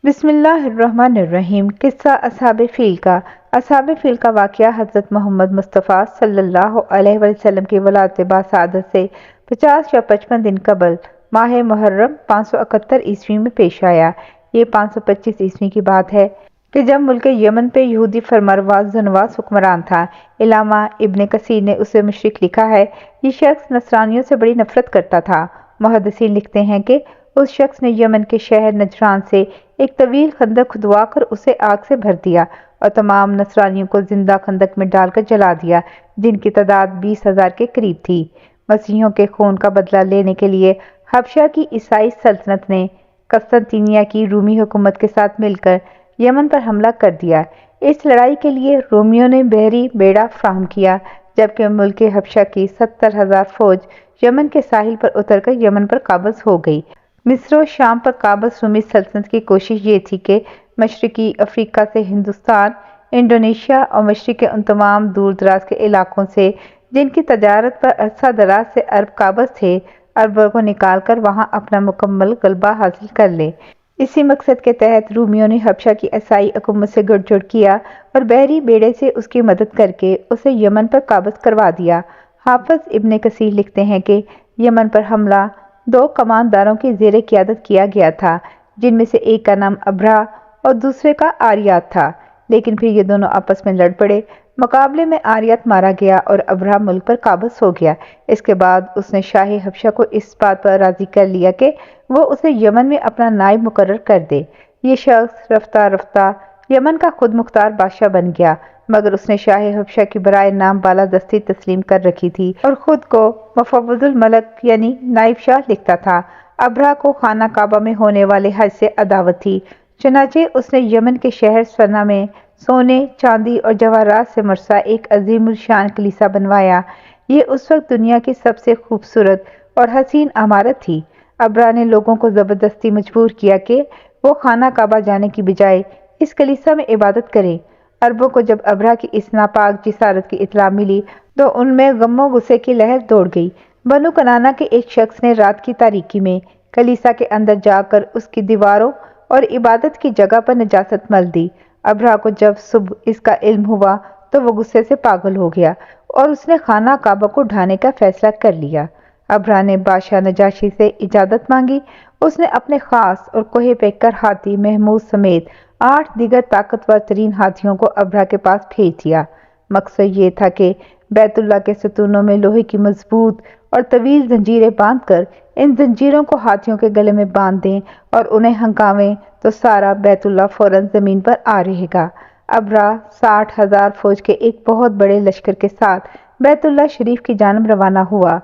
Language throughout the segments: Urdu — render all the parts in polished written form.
بسم اللہ الرحمن الرحیم۔ قصہ اصحاب فیل کا۔ اصحاب فیل کا واقعہ حضرت محمد مصطفیٰ صلی اللہ علیہ وسلم کی ولادت باسعادت سے 50 یا 55 دن قبل ماہ محرم 571 عیسوی میں پیش آیا۔ یہ 525 عیسوی کی بات ہے کہ جب ملک یمن پہ یہودی فرمانروا ذونواس حکمران تھا۔ علامہ ابن کثیر نے اسے مشرک لکھا ہے۔ یہ شخص نصرانیوں سے بڑی نفرت کرتا تھا۔ محدثین لکھتے ہیں کہ اس شخص نے یمن کے شہر نجران سے ایک طویل خندق کھدوا کر اسے آگ سے بھر دیا اور تمام نصرانیوں کو زندہ خندق میں ڈال کر جلا دیا، جن کی تعداد 20,000 کے قریب تھی۔ مسیحیوں کے خون کا بدلہ لینے کے لیے حبشہ کی عیسائی سلطنت نے قسطنطنیہ کی رومی حکومت کے ساتھ مل کر یمن پر حملہ کر دیا۔ اس لڑائی کے لیے رومیوں نے بحری بیڑا فراہم کیا، جبکہ ملک حبشہ کی 70,000 فوج یمن کے ساحل پر اتر کر یمن پر قابض ہو گئی۔ مصر و شام پر قابض رومی سلطنت کی کوشش یہ تھی کہ مشرقی افریقہ سے ہندوستان، انڈونیشیا اور مشرق کے ان تمام دور دراز کے علاقوں سے جن کی تجارت پر عرصہ دراز سے عرب قابض تھے، عربوں کو نکال کر وہاں اپنا مکمل غلبہ حاصل کر لیں۔ اسی مقصد کے تحت رومیوں نے حبشہ کی عیسائی حکومت سے گٹھ جوڑ کیا اور بحری بیڑے سے اس کی مدد کر کے اسے یمن پر قابض کروا دیا۔ حافظ ابن کثیر لکھتے ہیں کہ یمن پر حملہ 2 کمانداروں کی زیر قیادت کیا گیا تھا، جن میں سے ایک کا نام ابرہہ اور دوسرے کا آریات تھا، لیکن پھر یہ دونوں آپس میں لڑ پڑے۔ مقابلے میں آریات مارا گیا اور ابرہہ ملک پر قابض ہو گیا۔ اس کے بعد اس نے شاہ حبشہ کو اس بات پر راضی کر لیا کہ وہ اسے یمن میں اپنا نائب مقرر کر دے۔ یہ شخص رفتہ رفتہ یمن کا خود مختار بادشاہ بن گیا، مگر اس نے شاہ حبشہ کی برائے نام بالادستی تسلیم کر رکھی تھی اور خود کو مفوض الملک یعنی نائب شاہ لکھتا تھا۔ ابرہہ کو خانہ کعبہ میں ہونے والے حج سے عداوت تھی، چنانچہ اس نے یمن کے شہر سنہ میں سونے، چاندی اور جواہرات سے مرصع ایک عظیم الشان کلیسا بنوایا۔ یہ اس وقت دنیا کی سب سے خوبصورت اور حسین عمارت تھی۔ ابرہہ نے لوگوں کو زبردستی مجبور کیا کہ وہ خانہ کعبہ جانے کی بجائے اس کلیسا میں عبادت کریں۔ عربوں کو جب ابرہہ کی اس ناپاک جسارت کی اطلاع ملی تو ان میں غم و غصے کی لہر دوڑ گئی۔ بنو کنانہ کے ایک شخص نے رات کی تاریکی میں کلیسا کے اندر جا کر اس کی دیواروں اور عبادت کی جگہ پر نجاست مل دی۔ ابرہہ کو جب صبح اس کا علم ہوا تو وہ غصے سے پاگل ہو گیا اور اس نے خانہ کعبہ کو ڈھانے کا فیصلہ کر لیا۔ ابرہہ نے بادشاہ نجاشی سے اجازت مانگی۔ اس نے اپنے خاص اور کوہ پیکر ہاتھی محمود سمیت 8 دیگر طاقتور ترین ہاتھیوں کو ابرہہ کے پاس بھیج دیا۔ مقصد یہ تھا کہ بیت اللہ کے ستونوں میں لوہے کی مضبوط اور طویل زنجیریں باندھ کر ان زنجیروں کو ہاتھیوں کے گلے میں باندھ دیں اور انہیں ہنکاویں تو سارا بیت اللہ فوراً زمین پر آ رہے گا۔ ابرہہ 60,000 فوج کے ایک بہت بڑے لشکر کے ساتھ بیت اللہ شریف کی جانب روانہ ہوا۔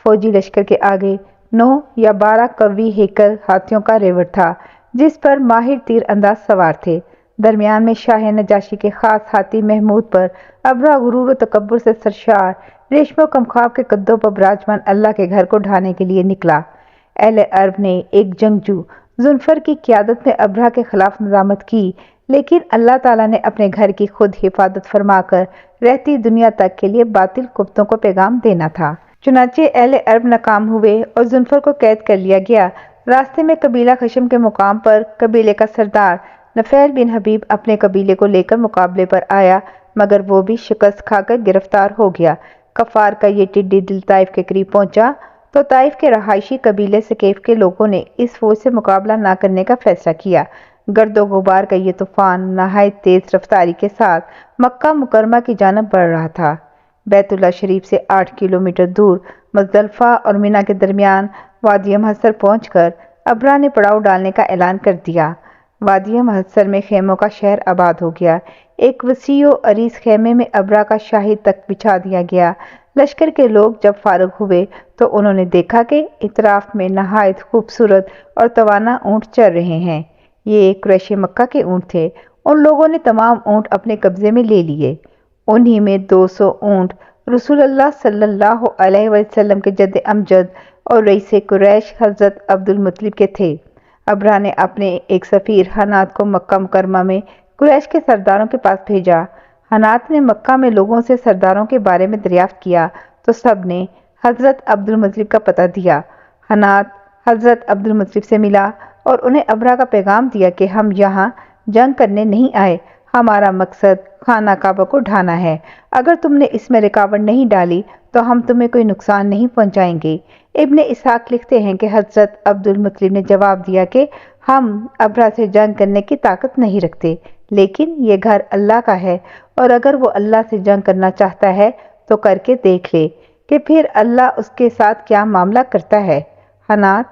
فوجی لشکر کے آگے 9 یا 12 قوی ہیکل ہاتھیوں کا ریوڑ تھا، جس پر ماہر تیر انداز سوار تھے۔ درمیان میں شاہ نجاشی کے خاص ہاتھی محمود پر ابرہہ غرور و تکبر سے سرشار ریشم و کمخاب کے قدوں پر براجمان اللہ کے گھر کو ڈھانے کے لیے نکلا۔ اہل عرب نے ایک جنگجو ذوالفر کی قیادت میں ابرہہ کے خلاف مزاحمت کی، لیکن اللہ تعالیٰ نے اپنے گھر کی خود حفاظت فرما کر رہتی دنیا تک کے لیے باطل قوتوں کو پیغام دینا تھا۔ چنانچہ اہل عرب ناکام ہوئے اور ذوالفر کو قید کر لیا گیا۔ راستے میں قبیلہ خشم کے مقام پر قبیلے کا سردار نفیل بن حبیب اپنے قبیلے کو لے کر مقابلے پر آیا، مگر وہ بھی شکست کھا کر گرفتار ہو گیا۔ کفار کا یہ ٹڈی دل طائف کے قریب پہنچا تو طائف کے رہائشی قبیلے ثقیف کے لوگوں نے اس فوج سے مقابلہ نہ کرنے کا فیصلہ کیا۔ گرد و غبار کا یہ طوفان نہایت تیز رفتاری کے ساتھ مکہ مکرمہ کی جانب بڑھ رہا تھا۔ بیت اللہ شریف سے 8 کلومیٹر دور مزدلفہ اور منی کے درمیان وادی محصر پہنچ کر ابرہہ نے پڑاؤ ڈالنے کا اعلان کر دیا۔ وادی محصر میں خیموں کا شہر آباد ہو گیا۔ ایک وسیع و عریض خیمے میں ابرہہ کا شاہی تخت بچھا دیا گیا۔ لشکر کے لوگ جب فارغ ہوئے تو انہوں نے دیکھا کہ اطراف میں نہایت خوبصورت اور توانا اونٹ چر رہے ہیں۔ یہ قریش مکہ کے اونٹ تھے۔ ان لوگوں نے تمام اونٹ اپنے قبضے میں لے لیے۔ انہی میں 200 اونٹ رسول اللہ صلی اللہ علیہ وسلم کے جد امجد اور رئیس قریش حضرت عبد المطلب کے تھے۔ ابرہہ نے اپنے ایک سفیر حنات کو مکہ مکرمہ میں قریش کے سرداروں کے پاس بھیجا۔ حنات نے مکہ میں لوگوں سے سرداروں کے بارے میں دریافت کیا تو سب نے حضرت عبد المطلب کا پتہ دیا۔ حنات حضرت عبد المطلب سے ملا اور انہیں ابرا کا پیغام دیا کہ ہم یہاں جنگ کرنے نہیں آئے، ہمارا مقصد خانہ کعبہ کو ڈھانا ہے۔ اگر تم نے اس میں رکاوٹ نہیں ڈالی تو ہم تمہیں کوئی نقصان نہیں پہنچائیں گے۔ ابن اسحاق لکھتے ہیں کہ حضرت عبد المطلب نے جواب دیا کہ ہم ابرا سے جنگ کرنے کی طاقت نہیں رکھتے، لیکن یہ گھر اللہ کا ہے اور اگر وہ اللہ سے جنگ کرنا چاہتا ہے تو کر کے دیکھ لے کہ پھر اللہ اس کے ساتھ کیا معاملہ کرتا ہے۔ حنات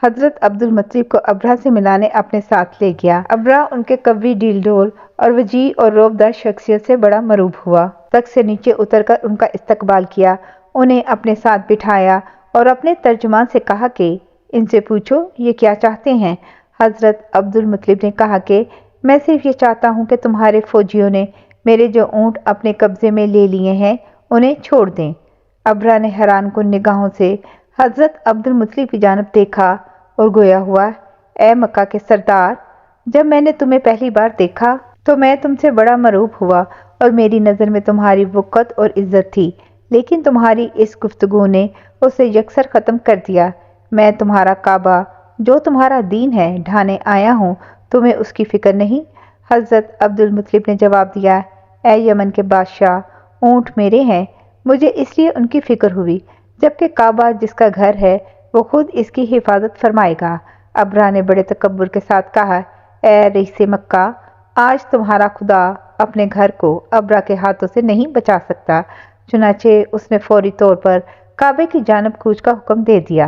حضرت عبد المطلب کو ابرا سے ملانے اپنے ساتھ لے گیا۔ ابرا ان کے قوی ڈیل ڈول اور وجیح اور رعبدار شخصیت سے بڑا مرعوب ہوا۔ تخت سے نیچے اتر کر ان کا استقبال کیا، انہیں اپنے ساتھ بٹھایا اور اپنے ترجمان سے کہا کہ ان سے پوچھو یہ کیا چاہتے ہیں۔ حضرت عبد المطلب نے کہا کہ میں صرف یہ چاہتا ہوں کہ تمہارے فوجیوں نے میرے جو اونٹ اپنے قبضے میں لے لیے ہیں انہیں چھوڑ دیں۔ ابرا نے حیران کن نگاہوں سے حضرت عبد المطلب کی جانب دیکھا اور گویا ہوا، اے مکہ کے سردار، جب میں نے تمہیں پہلی بار دیکھا تو میں تم سے بڑا مرعوب ہوا اور میری نظر میں تمہاری وقت اور عزت تھی، لیکن تمہاری اس گفتگو نے اسے یکسر ختم کر دیا۔ میں تمہارا کعبہ جو تمہارا دین ہے ڈھانے آیا ہوں، تمہیں اس کی فکر نہیں؟ حضرت عبد المطلب نے جواب دیا، اے یمن کے بادشاہ، اونٹ میرے ہیں، مجھے اس لیے ان کی فکر ہوئی، جبکہ کعبہ جس کا گھر ہے وہ خود اس کی حفاظت فرمائے گا۔ ابرا نے بڑے تکبر کے ساتھ کہا، اے رئیس مکہ، آج تمہارا خدا اپنے گھر کو ابرا کے ہاتھوں سے نہیں بچا سکتا۔ چنانچہ اس نے فوری طور پر کعبے کی جانب کوچ کا حکم دے دیا۔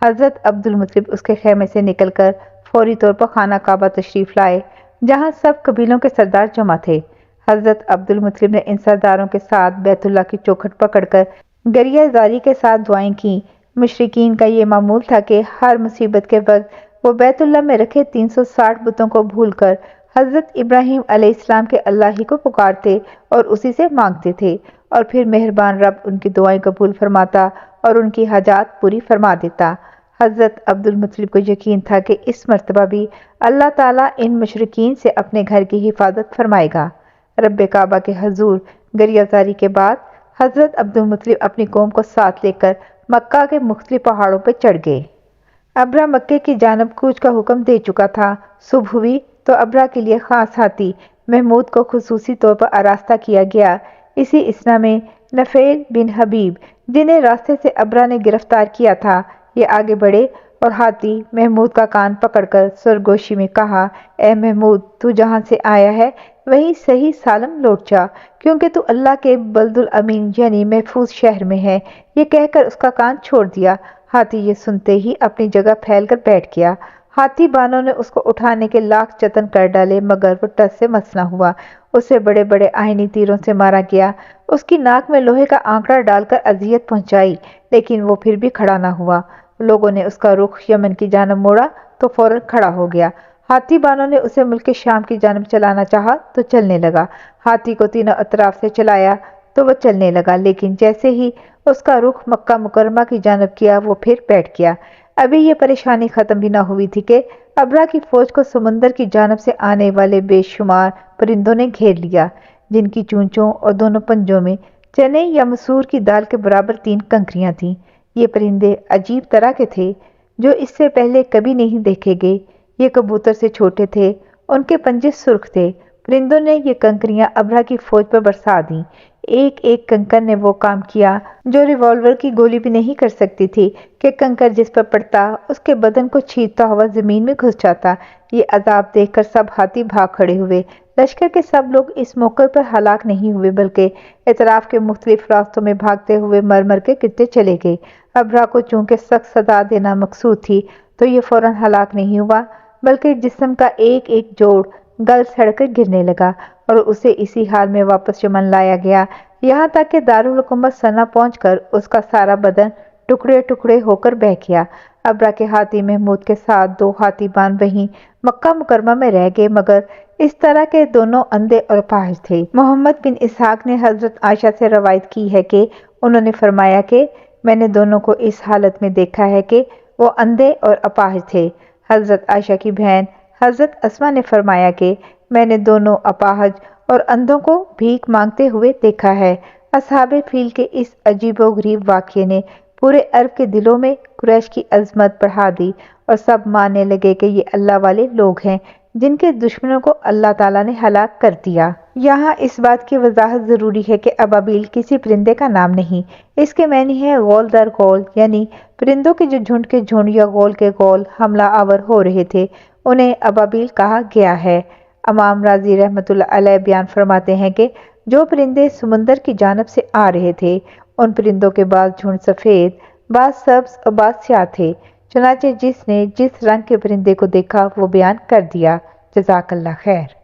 حضرت عبد المطلب اس کے خیمے سے نکل کر فوری طور پر خانہ کعبہ تشریف لائے، جہاں سب قبیلوں کے سردار جمع تھے۔ حضرت عبد المطلب نے ان سرداروں کے ساتھ بیت اللہ کی چوکھٹ پکڑ کر گریہ زاری کے ساتھ دعائیں کیں۔ مشرکین کا یہ معمول تھا کہ ہر مصیبت کے وقت وہ بیت اللہ میں رکھے 360 بتوں کو بھول کر حضرت ابراہیم علیہ السلام کے اللہ ہی کو پکارتے اور اسی سے مانگتے تھے، اور پھر مہربان رب ان کی دعائیں قبول فرماتا اور ان کی حاجات پوری فرما دیتا۔ حضرت عبد المطلب کو یقین تھا کہ اس مرتبہ بھی اللہ تعالیٰ ان مشرکین سے اپنے گھر کی حفاظت فرمائے گا۔ رب کعبہ کے حضور گریہ زاری کے بعد حضرت عبد المطلب اپنی قوم کو ساتھ لے کر مکہ کے مختلف پہاڑوں پہ چڑھ گئے۔ ابرا مکے کی جانب کوچ کا حکم دے چکا تھا۔ صبح ہوئی تو ابرا کے لیے خاص ہاتھی محمود کو خصوصی طور پر آراستہ کیا گیا۔ اسی اثنا میں نفیل بن حبیب، جنہیں راستے سے ابرا نے گرفتار کیا تھا، یہ آگے بڑھے اور ہاتھی محمود کا کان پکڑ کر سرگوشی میں کہا، اے محمود، تو جہاں سے آیا ہے وہیں صحیح سالم لوٹ جا، کیونکہ تو اللہ کے بلد الامین یعنی محفوظ شہر میں ہے۔ یہ کہہ کر اس کا کان چھوڑ دیا۔ ہاتھی یہ سنتے ہی اپنی جگہ پھیل کر بیٹھ گیا۔ ہاتھی بانوں نے اس کو اٹھانے کے لاکھ جتن کر ڈالے مگر وہ ٹس سے مس نہ ہوا۔ اسے بڑے بڑے آہنی تیروں سے مارا گیا، اس کی ناک میں لوہے کا آنکڑا ڈال کر اذیت پہنچائی، لیکن وہ پھر بھی کھڑا نہ ہوا۔ لوگوں نے اس کا رخ یمن کی جانب موڑا تو فوراً کھڑا ہو گیا۔ ہاتھی بانوں نے اسے ملک شام کی جانب چلانا چاہا تو چلنے لگا۔ ہاتھی کو تینوں اطراف سے چلایا تو وہ چلنے لگا، لیکن جیسے ہی اس کا رخ مکہ مکرمہ کی جانب کیا وہ پھر بیٹھ گیا۔ ابھی یہ پریشانی ختم بھی نہ ہوئی تھی کہ ابرا کی فوج کو سمندر کی جانب سے آنے والے بے شمار پرندوں نے گھیر لیا، جن کی چونچوں اور دونوں پنجوں میں چنے یا مسور کی دال کے برابر 3 کنکریاں تھیں۔ یہ پرندے عجیب طرح کے تھے جو اس سے پہلے کبھی نہیں دیکھے گئے۔ یہ کبوتر سے چھوٹے تھے، ان کے پنجے سرخ تھے۔ پرندوں نے یہ کنکریاں ابرا کی فوج پر برسا دیں۔ ایک ایک کنکر نے وہ کام کیا جو ریوالور کی گولی بھی نہیں کر سکتی تھی کہ کنکر جس پر پڑتا اس کے بدن کو چھیدتا ہوا زمین میں گھس جاتا۔ یہ عذاب دیکھ کر سب ہاتھی بھاگ کھڑے ہوئے۔ لشکر کے سب لوگ اس موقع پر ہلاک نہیں ہوئے بلکہ اطراف کے مختلف راستوں میں بھاگتے ہوئے مر مر کے گرتے چلے گئے۔ ابرا کو چونکہ سخت سزا دینا مقصود تھی تو یہ فوراً ہلاک نہیں ہوا، بلکہ جسم کا ایک ایک جوڑ گل سڑ کر گرنے لگا اور اسے اسی حال میں واپس یمن لایا گیا، یہاں تک کہ دارالحکومت سنا پہنچ کر اس کا سارا بدن ٹکڑے ٹکڑے ہو کر بہہ گیا۔ ابرا کے ہاتھی محمود کے ساتھ 2 ہاتھی بان وہیں مکہ مکرمہ میں رہ گئے، مگر اس طرح کے دونوں اندھے اور اپاہج تھے۔ محمد بن اسحاق نے حضرت عائشہ سے روایت کی ہے کہ انہوں نے فرمایا کہ میں نے دونوں کو اس حالت میں دیکھا ہے کہ وہ اندھے اور اپاہج تھے۔ حضرت عائشہ کی بہن حضرت اسما نے فرمایا کہ میں نے دونوں اپاہج اور اندھوں کو بھیک مانگتے ہوئے دیکھا ہے۔ اصحاب فیل کے اس عجیب و غریب واقعے نے پورے عرب کے دلوں میں قریش کی عظمت بڑھا دی اور سب ماننے لگے کہ یہ اللہ والے لوگ ہیں جن کے دشمنوں کو اللہ تعالیٰ نے ہلاک کر دیا۔ یہاں اس بات کی وضاحت ضروری ہے کہ ابابیل کسی پرندے کا نام نہیں، اس کے معنی ہے غول در غول، یعنی پرندوں کے جو جھنڈ کے جھنڈ یا غول کے غول حملہ آور ہو رہے تھے انہیں ابابیل کہا گیا ہے۔ امام راضی رحمۃ اللہ علیہ بیان فرماتے ہیں کہ جو پرندے سمندر کی جانب سے آ رہے تھے ان پرندوں کے بعض جھنڈ سفید، بعض سبز اور بعض سیاہ تھے، چنانچہ جس نے جس رنگ کے پرندے کو دیکھا وہ بیان کر دیا۔ جزاک اللہ خیر۔